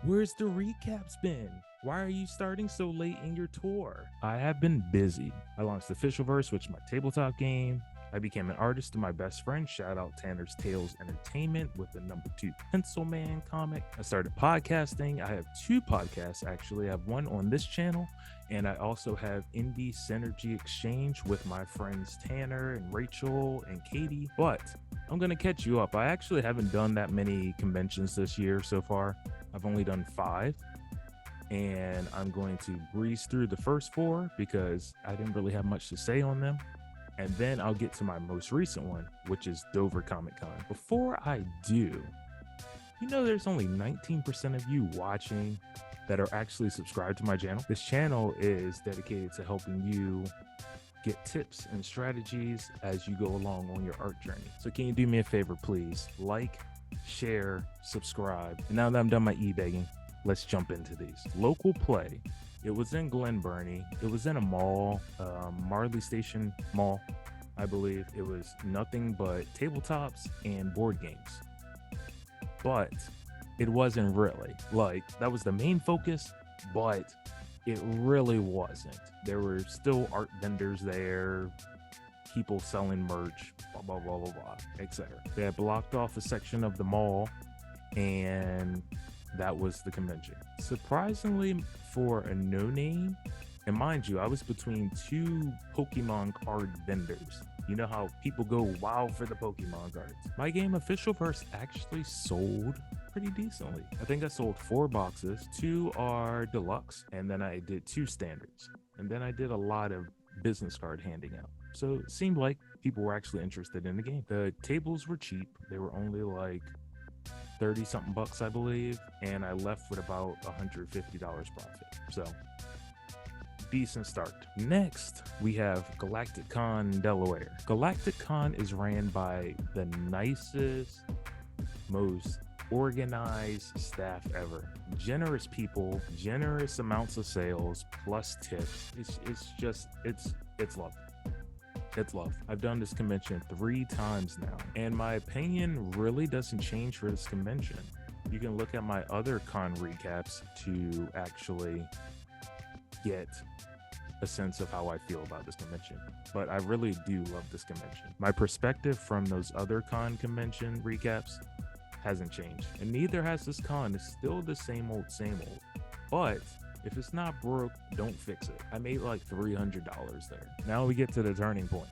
Where's the recaps been? Why are you starting so late in your tour? I have been busy. I launched Officialverse, which is my tabletop game. I became an artist to my best friend. Shout out Tanner's Tales Entertainment with the #2 Pencil Man comic. I started podcasting. I have 2 podcasts actually. I have one on this channel, and I also have Indie Synergy Exchange with my friends Tanner and Rachel and Katie. But I'm going to catch you up. I actually haven't done that many conventions this year so far. I've only done 5. And I'm going to breeze through the first 4 because I didn't really have much to say on them. And then I'll get to my most recent one, which is Dover Comic Con. Before I do, there's only 19% of you watching that are actually subscribed to my channel. This channel is dedicated to helping you get tips and strategies as you go along on your art journey. So can you do me a favor, please? Like, share, subscribe. And now that I'm done my e-begging, let's jump into these. Local play. It was in Glen Burnie. It was in a mall, Marley Station Mall, I believe. It was nothing but tabletops and board games. But it wasn't really. That was the main focus, but it really wasn't. There were still art vendors there, people selling merch, blah, blah, blah, blah, blah, etc. They had blocked off a section of the mall, and that was the convention. Surprisingly, for a no-name, and mind you, I was between 2 Pokemon card vendors. You know how people go wild for the Pokemon cards. My game Officialverse actually sold pretty decently. I think I sold 4 boxes. 2 are deluxe, and then I did 2 standards. And then I did a lot of business card handing out. So it seemed like people were actually interested in the game. The tables were cheap. They were only like 30 something bucks, I believe, and I left with about $150 profit. So decent start. Next, we have Galactic Con Delaware. Galactic Con is ran by the nicest, most organized staff ever. Generous people, generous amounts of sales, plus tips. It's love. It's love. I've done this convention 3 times now, and my opinion really doesn't change for this convention. You can look at my other con recaps to actually get a sense of how I feel about this convention. But I really do love this convention. My perspective from those other con convention recaps hasn't changed, and neither has this con. It's still the same old. But if it's not broke, don't fix it. I made like $300 there. Now we get to the turning point.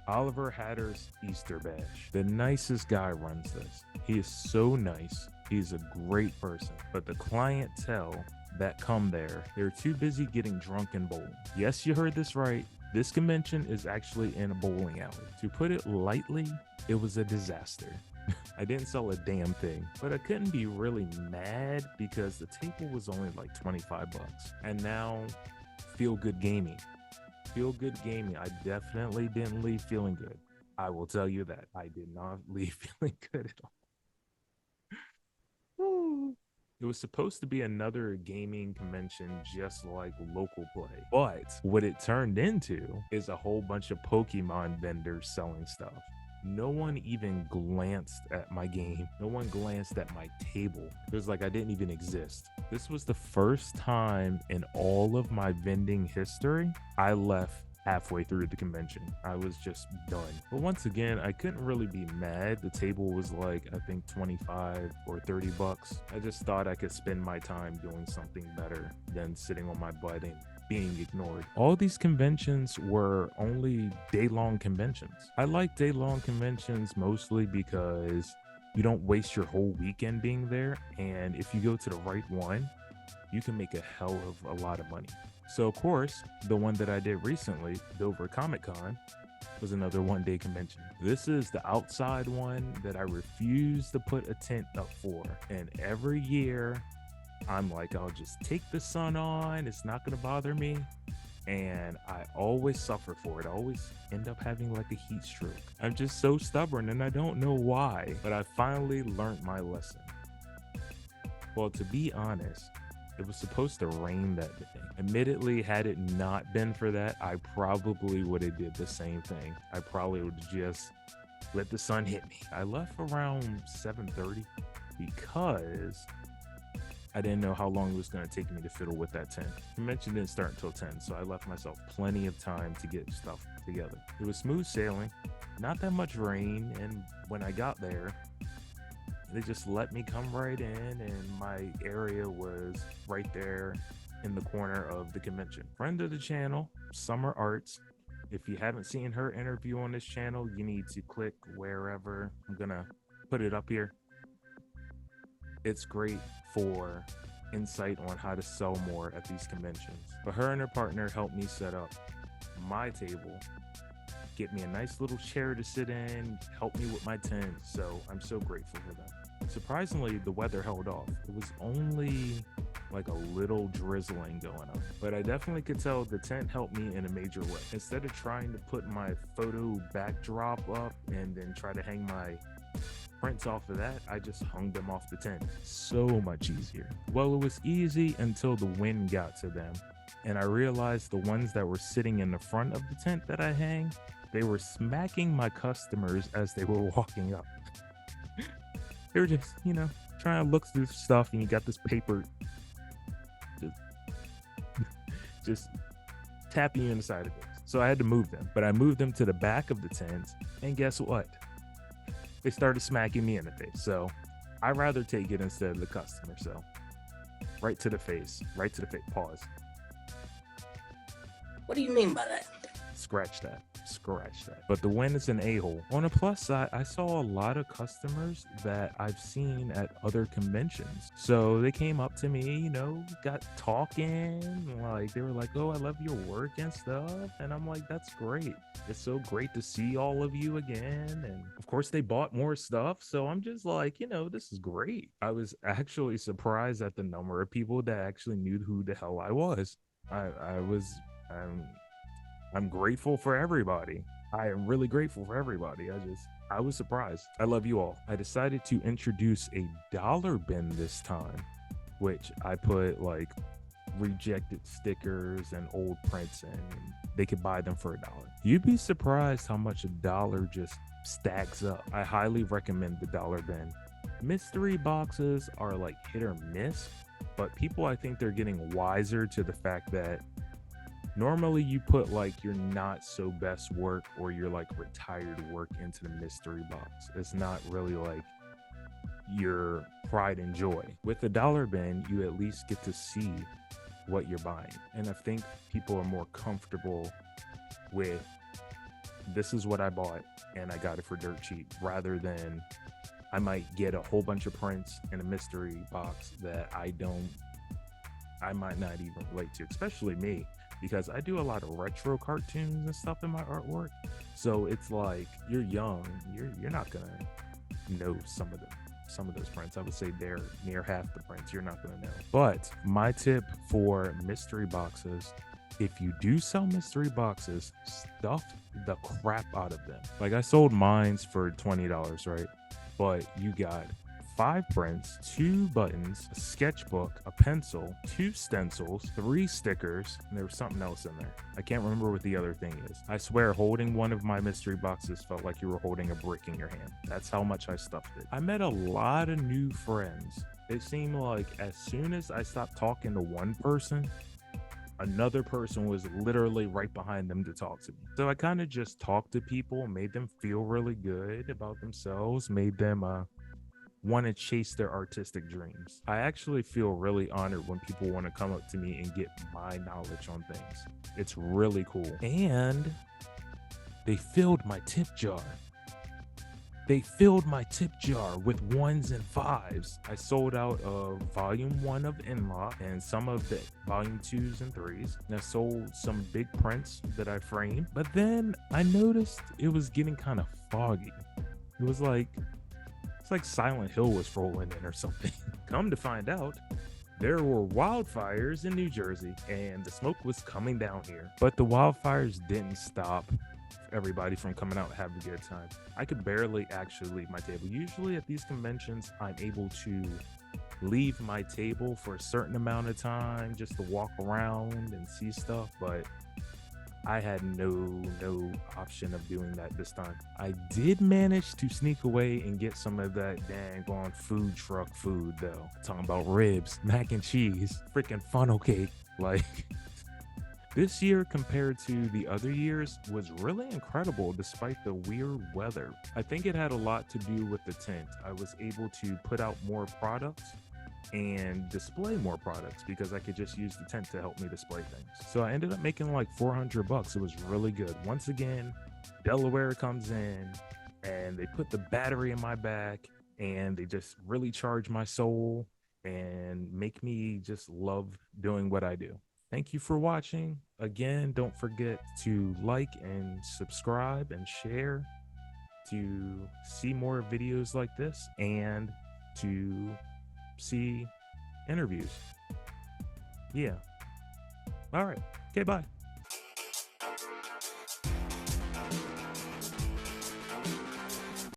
Oliver Hatter's Easter Bash. The nicest guy runs this. He is so nice. He's a great person. But the clientele that come there, they're too busy getting drunk and bowling. Yes, you heard this right. This convention is actually in a bowling alley. To put it lightly, it was a disaster. I didn't sell a damn thing, but I couldn't be really mad because the table was only like 25 bucks. And now, Feel Good Gaming. Feel Good Gaming. I definitely didn't leave feeling good. I will tell you that. I did not leave feeling good at all. It was supposed to be another gaming convention just like Local Play. But what it turned into is a whole bunch of Pokemon vendors selling stuff. No one even glanced at my game. No one glanced at my table. It was like I didn't even exist. This was the first time in all of my vending history I left halfway through the convention. I was just done. But once again, I couldn't really be mad. The table was like, I think 25 or 30 bucks. I just thought I could spend my time doing something better than sitting on my butt and being ignored. All these conventions were only day-long conventions. I like day-long conventions mostly because you don't waste your whole weekend being there, and if you go to the right one, you can make a hell of a lot of money. So of course, the one that I did recently, Dover Comic Con, was another one-day convention. This is the outside one that I refuse to put a tent up for, and every year I'm like, I'll just take the sun on, it's not gonna bother me, and I always suffer for it. I always end up having like a heat stroke. I'm just so stubborn, and I don't know why, but I finally learned my lesson. Well, to be honest, it was supposed to rain that day. Admittedly, had it not been for that, I probably would have did the same thing. I probably would just let the sun hit me. I left around 7:30 because I didn't know how long it was going to take me to fiddle with that tent. Convention didn't start until 10, so I left myself plenty of time to get stuff together. It was smooth sailing, not that much rain, and when I got there, they just let me come right in, and my area was right there in the corner of the convention. Friend of the channel, Summer Arts. If you haven't seen her interview on this channel, you need to click wherever. I'm gonna put it up here. It's great for insight on how to sell more at these conventions. But her and her partner helped me set up my table, get me a nice little chair to sit in, help me with my tent. So I'm so grateful for them. Surprisingly, the weather held off. It was only like a little drizzling going on, but I definitely could tell the tent helped me in a major way. Instead of trying to put my photo backdrop up and then try to hang my prints off of that, I just hung them off the tent. So much easier. Well, it was easy until the wind got to them, and I realized the ones that were sitting in the front of the tent that I hang, they were smacking my customers as they were walking up. They were just, trying to look through stuff, and you got this paper just tapping you in the side of it. So I had to move them, but I moved them to the back of the tent, and guess what? They started smacking me in the face. So I'd rather take it instead of the customer. So right to the face, pause. What do you mean by that? Scratch that. But the wind is an a-hole. On a plus side, I saw a lot of customers that I've seen at other conventions. So they came up to me, got talking, like they were like, "Oh, I love your work and stuff." And I'm like, "That's great. It's so great to see all of you again." And of course they bought more stuff. So I'm just like, this is great. I was actually surprised at the number of people that actually knew who the hell I was. I'm grateful for everybody. I am really grateful for everybody. I was surprised. I love you all. I decided to introduce a dollar bin this time, which I put like rejected stickers and old prints in, and they could buy them for $1. You'd be surprised how much $1 just stacks up. I highly recommend the dollar bin. Mystery boxes are like hit or miss, but people, I think they're getting wiser to the fact that normally you put like your not so best work or your like retired work into the mystery box. It's not really like your pride and joy. With the dollar bin, you at least get to see what you're buying. And I think people are more comfortable with, this is what I bought and I got it for dirt cheap, rather than I might get a whole bunch of prints in a mystery box that I might not even relate to, especially me, because I do a lot of retro cartoons and stuff in my artwork. So it's like, you're young, you're not gonna know some of those prints. I would say they're near half the prints you're not gonna know. But my tip for mystery boxes, if you do sell mystery boxes, stuff the crap out of them. Like I sold mines for $20, right? But you got 5 prints, 2 buttons, a sketchbook, a pencil, 2 stencils, 3 stickers, and there was something else in there. I can't remember what the other thing is. I swear holding one of my mystery boxes felt like you were holding a brick in your hand. That's how much I stuffed it. I met a lot of new friends. It seemed like as soon as I stopped talking to one person, another person was literally right behind them to talk to me. So I kind of just talked to people, made them feel really good about themselves, made them want to chase their artistic dreams. I actually feel really honored when people want to come up to me and get my knowledge on things. It's really cool. And they filled my tip jar. They filled my tip jar with 1s and 5s. I sold out of volume 1 of Inlock and some of the volume 2s and 3s. And I sold some big prints that I framed. But then I noticed it was getting kind of foggy. It was like, it's like Silent Hill was rolling in or something. Come to find out, there were wildfires in New Jersey and the smoke was coming down here. But the wildfires didn't stop everybody from coming out and having a good time. I could barely actually leave my table. Usually at these conventions, I'm able to leave my table for a certain amount of time just to walk around and see stuff. But I had no option of doing that this time. I did manage to sneak away and get some of that dang on food truck food though. Talking about ribs, mac and cheese, freaking funnel cake. Like this year compared to the other years was really incredible despite the weird weather. I think it had a lot to do with the tent. I was able to put out more products and display more products because I could just use the tent to help me display things. So I ended up making like 400 bucks. It was really good. Once again, Delaware comes in and they put the battery in my back and they just really charge my soul and make me just love doing what I do. Thank you for watching. Again, don't forget to like and subscribe and share to see more videos like this and to see interviews. Yeah. All right. Okay, bye.